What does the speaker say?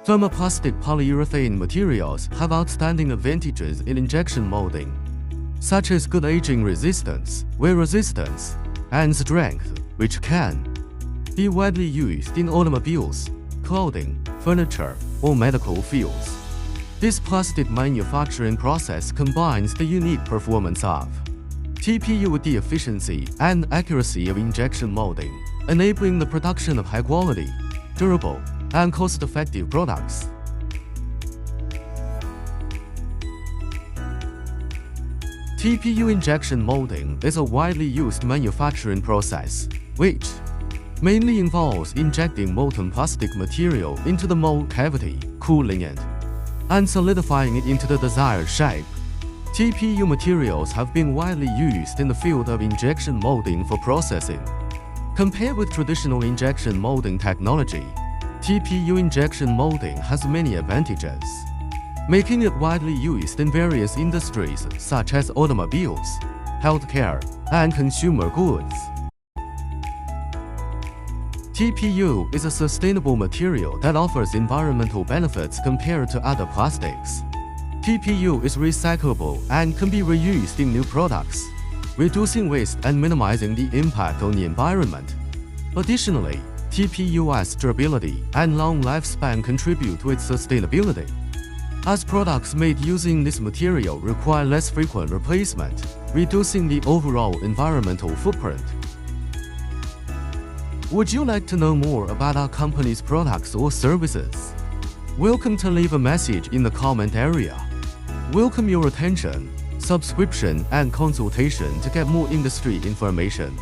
Thermoplastic polyurethane materials have outstanding advantages in injection molding, such as good aging resistance, wear resistance, and strength, which can be widely used in automobiles, clothing, furniture, or medical fields. This plastic manufacturing process combines the unique performance of TPU with the efficiency and accuracy of injection molding, enabling the production of high-quality, durable, and cost-effective products. TPU injection molding is a widely used manufacturing process, which mainly involves injecting molten plastic material into the mold cavity, cooling it, and solidifying it into the desired shape. TPU materials have been widely used in the field of injection molding for processing. Compared with traditional injection molding technology, TPU injection molding has many advantages, making it widely used in various industries such as automobiles, healthcare, and consumer goods. TPU is a sustainable material that offers environmental benefits compared to other plastics. TPU is recyclable and can be reused in new products, reducing waste and minimizing the impact on the environment. Additionally, TPU's durability and long lifespan contribute to its sustainability, as products made using this material require less frequent replacement, reducing the overall environmental footprint. Would you like to know more about our company's products or services? Welcome to leave a message in the comment area. Welcome your attention, subscription, and consultation to get more industry information.